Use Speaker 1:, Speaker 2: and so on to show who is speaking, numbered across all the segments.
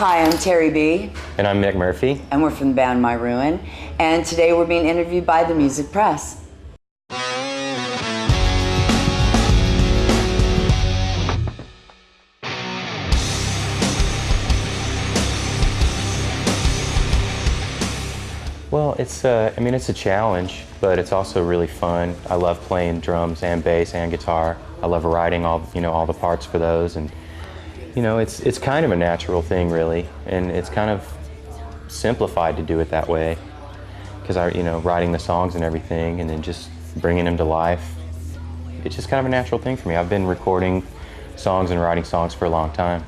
Speaker 1: Hi, I'm Tairrie B.
Speaker 2: And I'm Mick Murphy.
Speaker 1: And we're from the band myruin. And today we're being interviewed by the music press.
Speaker 2: Well, it's a challenge, but it's also really fun. I love playing drums and bass and guitar. I love writing all the parts for those, and it's kind of a natural thing, really, and it's kind of simplified to do it that way, because writing the songs and everything, and then just bringing them to life. It's just kind of a natural thing for me. I've been recording songs and writing songs for a long time,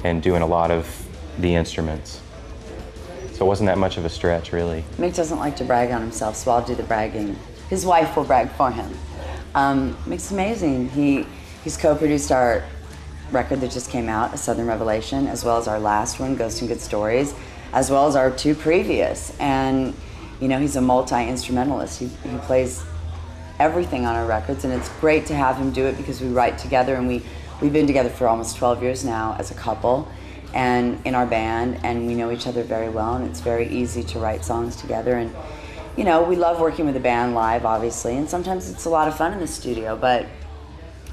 Speaker 2: and doing a lot of the instruments. So it wasn't that much of a stretch, really.
Speaker 1: Mick doesn't like to brag on himself, so I'll do the bragging. His wife will brag for him. Mick's amazing. He's co-produced our record that just came out, A Southern Revelation, as well as our last one, Ghosts and Good Stories, as well as our two previous. And he's a multi-instrumentalist. He plays everything on our records, and it's great to have him do it because we write together, and we've been together for almost 12 years now as a couple, and in our band, and we know each other very well, and it's very easy to write songs together. And we love working with a band live, obviously, and sometimes it's a lot of fun in the studio, but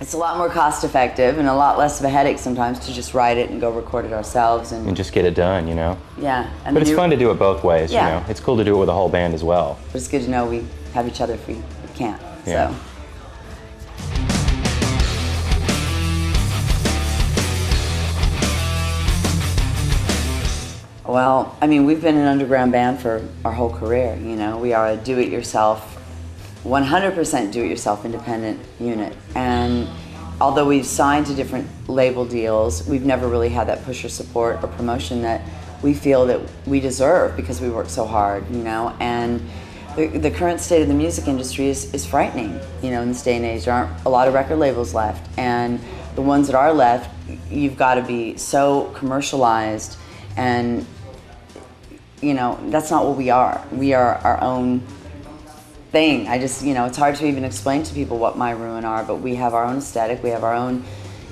Speaker 1: it's a lot more cost effective and a lot less of a headache sometimes to just write it and go record it ourselves and
Speaker 2: just get it done,
Speaker 1: Yeah.
Speaker 2: But it's fun to do it both ways,
Speaker 1: Yeah.
Speaker 2: It's cool to do it with a whole band as well.
Speaker 1: But it's good to know we have each other if we can't.
Speaker 2: Yeah.
Speaker 1: So. Well, we've been an underground band for our whole career, We are a do-it-yourself, 100% do-it-yourself independent unit. And although we've signed to different label deals, we've never really had that push or support or promotion that we feel that we deserve because we work so hard, And the current state of the music industry is frightening, in this day and age. There aren't a lot of record labels left. And the ones that are left, you've got to be so commercialized, and that's not what we are. We are our own thing. It's hard to even explain to people what myruin are, but we have our own aesthetic, we have our own,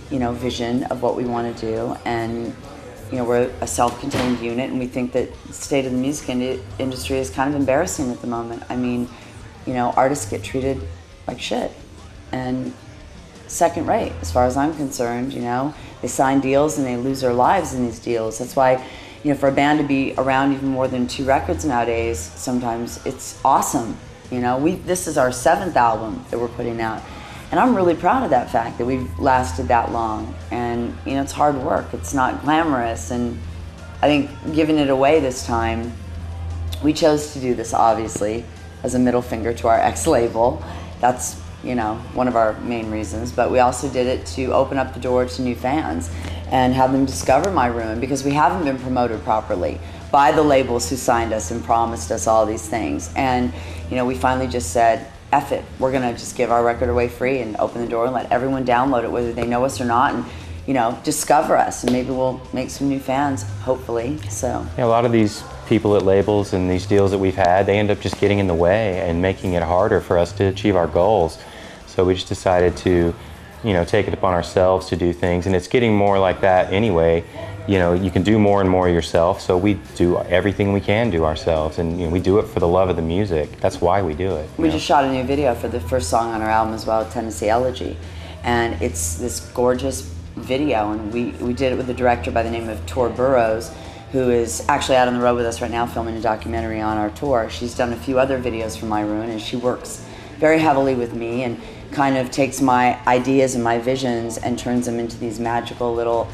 Speaker 1: vision of what we want to do, and we're a self-contained unit, and we think that the state of the music industry is kind of embarrassing at the moment. Artists get treated like shit, and second rate, as far as I'm concerned. They sign deals and they lose their lives in these deals. That's why, for a band to be around even more than 2 records nowadays, sometimes it's awesome. This is our 7th album that we're putting out, and I'm really proud of that fact that we've lasted that long. And it's hard work. It's not glamorous, and I think giving it away this time, we chose to do this obviously as a middle finger to our ex-label. That's one of our main reasons, but we also did it to open up the door to new fans and have them discover myruin, because we haven't been promoted properly by the labels who signed us and promised us all these things. And we finally just said, F it, we're gonna just give our record away free and open the door and let everyone download it, whether they know us or not, and discover us, and maybe we'll make some new fans, hopefully. So
Speaker 2: a lot of these people at labels and these deals that we've had, they end up just getting in the way and making it harder for us to achieve our goals. So we just decided to, take it upon ourselves to do things, and it's getting more like that anyway. You can do more and more yourself, so we do everything we can do ourselves, and we do it for the love of the music. That's why we do it.
Speaker 1: We just shot a new video for the first song on our album as well, Tennessee Elegy, and it's this gorgeous video, and we did it with a director by the name of Tor Burrows, who is actually out on the road with us right now filming a documentary on our tour. She's done a few other videos for myruin, and she works very heavily with me and kind of takes my ideas and my visions and turns them into these magical little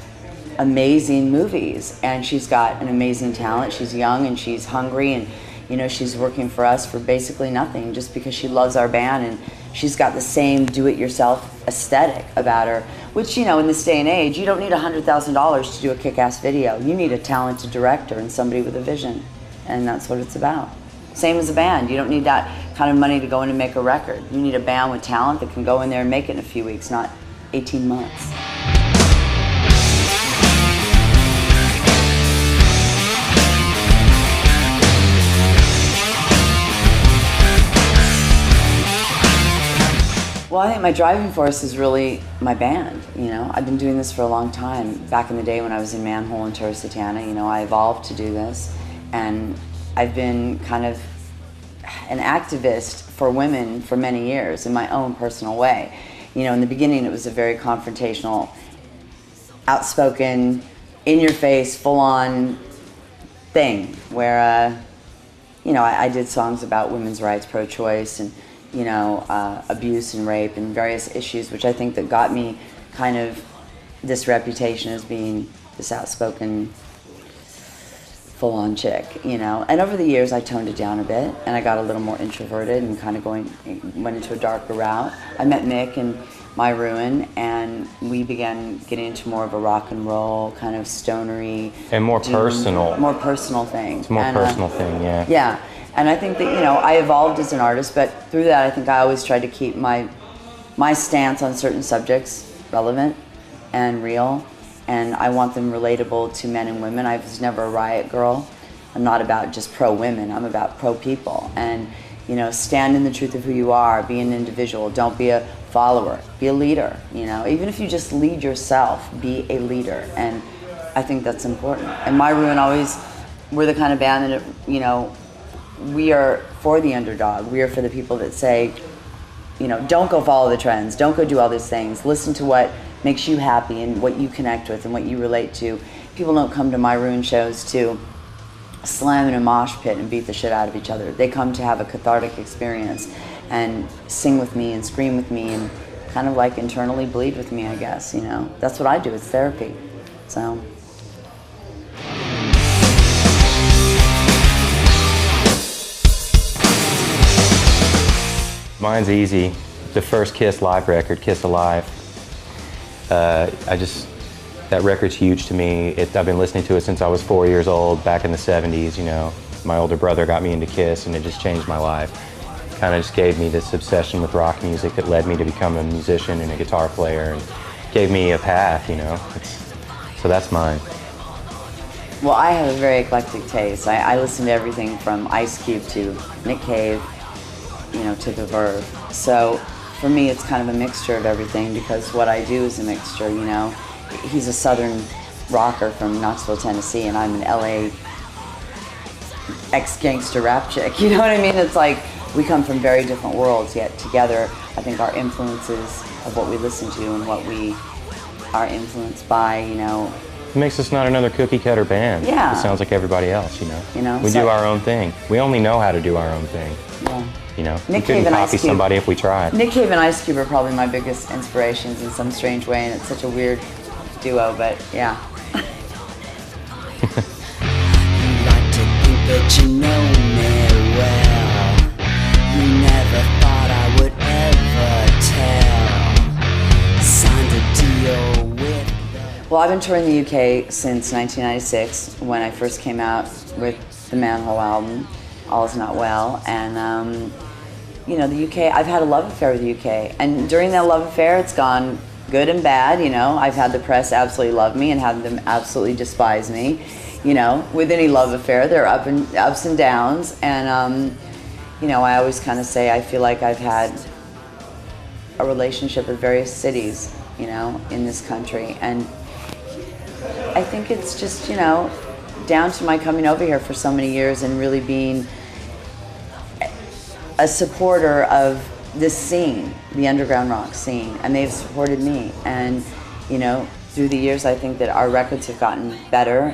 Speaker 1: amazing movies. And she's got an amazing talent. She's young and she's hungry, and she's working for us for basically nothing, just because she loves our band, and she's got the same do-it-yourself aesthetic about her, which in this day and age, you don't need $100,000 to do a kick-ass video. You need a talented director and somebody with a vision, and that's what it's about. Same as a band. You don't need that kind of money to go in and make a record. You need a band with talent that can go in there and make it in a few weeks, not 18 months. Well, I think my driving force is really my band, you know. I've been doing this for a long time. Back in the day when I was in Manhole and Tor Satana, you know, I evolved to do this. And I've been kind of an activist for women for many years in my own personal way. You know, in the beginning it was a very confrontational, outspoken, in-your-face, full-on thing where, you know, I did songs about women's rights, pro-choice, and you know, abuse and rape and various issues, which I think that got me kind of this reputation as being this outspoken, full-on chick, you know. And over the years, I toned it down a bit, and I got a little more introverted and kind of went into a darker route. I met Mick and myruin, and we began getting into more of a rock and roll, kind of stonery.
Speaker 2: And more personal.
Speaker 1: More personal thing.
Speaker 2: It's a more personal thing, yeah.
Speaker 1: Yeah. And I think that, you know, I evolved as an artist, but through that I think I always tried to keep my stance on certain subjects relevant and real, and I want them relatable to men and women. I was never a riot girl. I'm not about just pro-women, I'm about pro-people. And, you know, stand in the truth of who you are, be an individual, don't be a follower, be a leader, you know. Even if you just lead yourself, be a leader, and I think that's important. And myruin always, we're the kind of band that, you know, we are for the underdog. We are for the people that say, you know, don't go follow the trends. Don't go do all these things. Listen to what makes you happy and what you connect with and what you relate to. People don't come to myruin shows to slam in a mosh pit and beat the shit out of each other. They come to have a cathartic experience and sing with me and scream with me and kind of like internally bleed with me, I guess, you know. That's what I do. It's therapy. So.
Speaker 2: Mine's easy. The first Kiss live record, Kiss Alive. That record's huge to me. I've been listening to it since I was 4 years old, back in the 70s, you know. My older brother got me into Kiss and it just changed my life. Kind of just gave me this obsession with rock music that led me to become a musician and a guitar player and gave me a path, you know. So that's mine.
Speaker 1: Well, I have a very eclectic taste. I listen to everything from Ice Cube to Nick Cave, you know, to The Verve. So for me, it's kind of a mixture of everything because what I do is a mixture, you know. He's a southern rocker from Knoxville, Tennessee, and I'm an LA ex-gangster rap chick, you know what I mean? It's like we come from very different worlds, yet together I think our influences of what we listen to and what we are influenced by, you know.
Speaker 2: It makes us not another cookie-cutter band.
Speaker 1: Yeah.
Speaker 2: It sounds like everybody else, you know. We
Speaker 1: so,
Speaker 2: do our own thing. We only know how to do our own thing.
Speaker 1: Yeah.
Speaker 2: You know,
Speaker 1: Nick
Speaker 2: we couldn't
Speaker 1: Cave and
Speaker 2: copy
Speaker 1: Ice Cube.
Speaker 2: somebody if we tried.
Speaker 1: Nick Cave and Ice Cube are probably my biggest inspirations in some strange way, and it's such a weird duo, but yeah.
Speaker 3: You like to think that you know me well. You never thought I would ever tell. Signed a deal with
Speaker 1: Well, I've been touring the UK since 1996 when I first came out with the Manhole album, All Is Not Well, and you know, the UK, I've had a love affair with the UK, and during that love affair it's gone good and bad, you know. I've had the press absolutely love me and had them absolutely despise me, you know. With any love affair there are ups and downs, and you know, I always kind of say I feel like I've had a relationship with various cities, you know, in this country, and I think it's just, you know, down to my coming over here for so many years and really being a supporter of this scene, the underground rock scene, and they've supported me. And, you know, through the years I think that our records have gotten better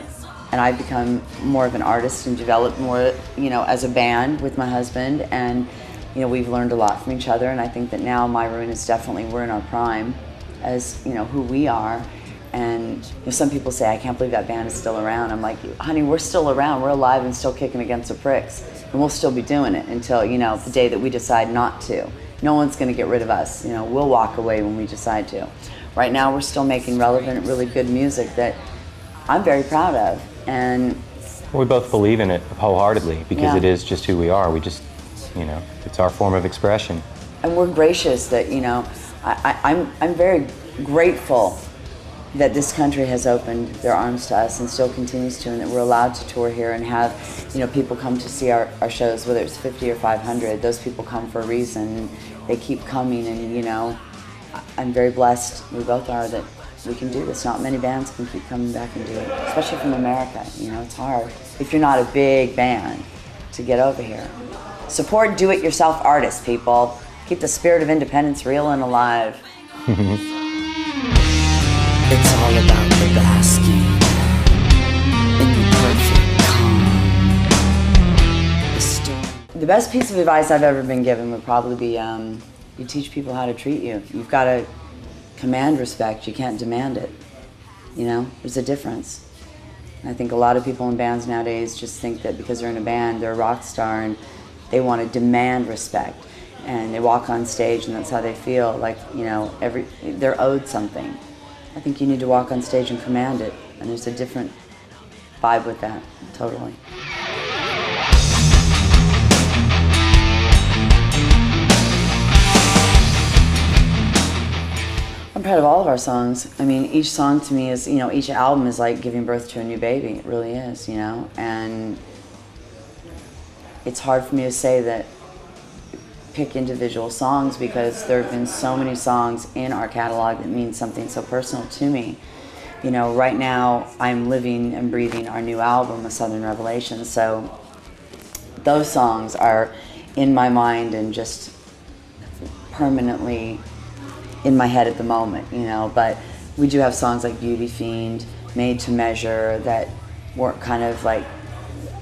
Speaker 1: and I've become more of an artist and developed more, you know, as a band with my husband, and, you know, we've learned a lot from each other, and I think that now myruin is definitely, we're in our prime as, you know, who we are. And you know, some people say, I can't believe that band is still around. I'm like, honey, we're still around. We're alive and still kicking against the pricks. And we'll still be doing it until, you know, the day that we decide not to. No one's going to get rid of us. You know, we'll walk away when we decide to. Right now, we're still making relevant, really good music that I'm very proud of. And
Speaker 2: we both believe in it wholeheartedly because
Speaker 1: Yeah.
Speaker 2: it is just who we are. We just, you know, it's our form of expression.
Speaker 1: And we're gracious that, you know, I'm very grateful that this country has opened their arms to us and still continues to, and that we're allowed to tour here and have, you know, people come to see our shows, whether it's 50 or 500. Those people come for a reason, they keep coming, and you know, I'm very blessed, we both are, that we can do this. Not many bands can keep coming back and do it, especially from America. You know, it's hard if you're not a big band to get over here. Support do-it-yourself artists, people. Keep the spirit of independence real and alive.
Speaker 3: It's all about the basking in the perfect calm.
Speaker 1: The best piece of advice I've ever been given would probably be, you teach people how to treat you. You've got to command respect, you can't demand it. You know, there's a difference. And I think a lot of people in bands nowadays just think that because they're in a band, they're a rock star and they want to demand respect. And they walk on stage and that's how they feel, like, you know, they're owed something. I think you need to walk on stage and command it, and there's a different vibe with that, totally. I'm proud of all of our songs. I mean, each song to me is, you know, each album is like giving birth to a new baby. It really is, you know, and it's hard for me to say that, pick individual songs, because there have been so many songs in our catalog that mean something so personal to me. You know, right now I'm living and breathing our new album, A Southern Revelation, so those songs are in my mind and just permanently in my head at the moment, you know, but we do have songs like Beauty Fiend, Made to Measure, that were kind of like,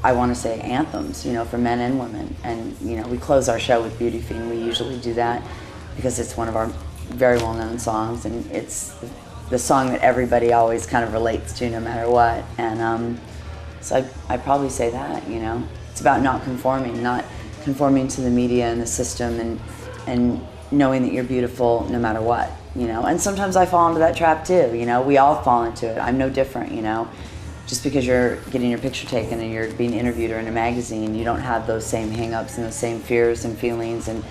Speaker 1: I want to say, anthems, you know, for men and women. And, you know, we close our show with Beauty Fiend. We usually do that because it's one of our very well-known songs, and it's the song that everybody always kind of relates to no matter what. And so I'd probably say that, you know. It's about not conforming to the media and the system, and knowing that you're beautiful no matter what, you know. And sometimes I fall into that trap too, you know. We all fall into it. I'm no different, you know. Just because you're getting your picture taken and you're being interviewed or in a magazine, you don't have those same hang-ups and those same fears and feelings. And,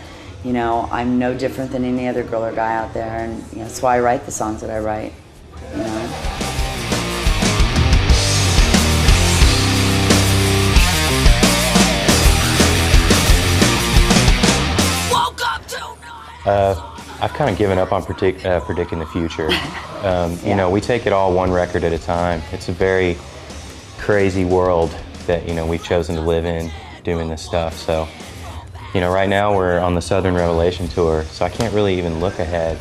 Speaker 1: you know, I'm no different than any other girl or guy out there. And, you know, that's why I write the songs that I write, you know.
Speaker 2: I've kind of given up on predicting the future. You know, we take it all one record at a time. It's a very crazy world that, you know, we've chosen to live in doing this stuff. So, you know, right now we're on the Southern Revelation tour, so I can't really even look ahead.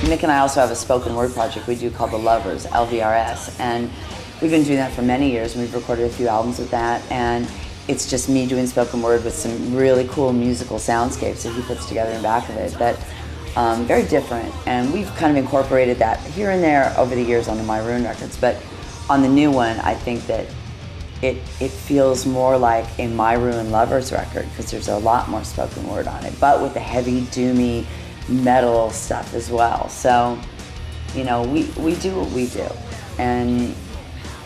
Speaker 1: Mick and I also have a spoken word project we do called The Lovers, LVRS, and we've been doing that for many years, and we've recorded a few albums with that, and it's just me doing spoken word with some really cool musical soundscapes that he puts together in the back of it that very different, and we've kind of incorporated that here and there over the years on the myruin records, but on the new one I think that it feels more like a myruin Lovers record because there's a lot more spoken word on it, but with the heavy doomy metal stuff as well. So, you know, we do what we do, and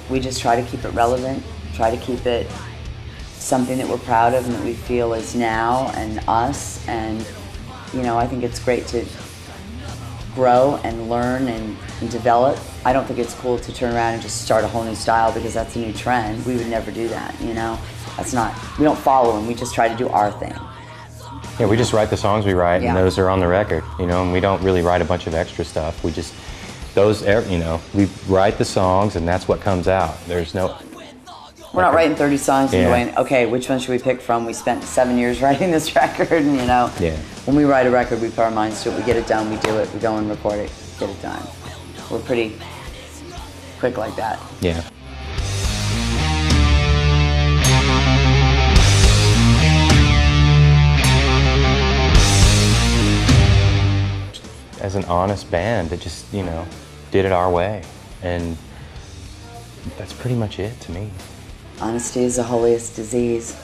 Speaker 1: we just try to keep it relevant, try to keep it something that we're proud of and that we feel is now and us. And, you know, I think it's great to grow and learn and develop. I don't think it's cool to turn around and just start a whole new style because that's a new trend. We would never do that, you know. That's not, we don't follow them, we just try to do our thing.
Speaker 2: Yeah, we just write the songs we write,
Speaker 1: Yeah.
Speaker 2: and those are on the record, you know, and we don't really write a bunch of extra stuff. We just, you know, we write the songs and that's what comes out. There's no...
Speaker 1: We're not writing 30 songs and
Speaker 2: Yeah.
Speaker 1: going, okay, which one should we pick from? We spent 7 years writing this record, and, you know.
Speaker 2: Yeah.
Speaker 1: When we write a record, we put our minds to it, we get it done, we do it, we go and record it, get it done. We're pretty quick like that.
Speaker 2: Yeah. As an honest band that just, you know, did it our way, and that's pretty much it to me.
Speaker 1: Honesty is the holiest disease.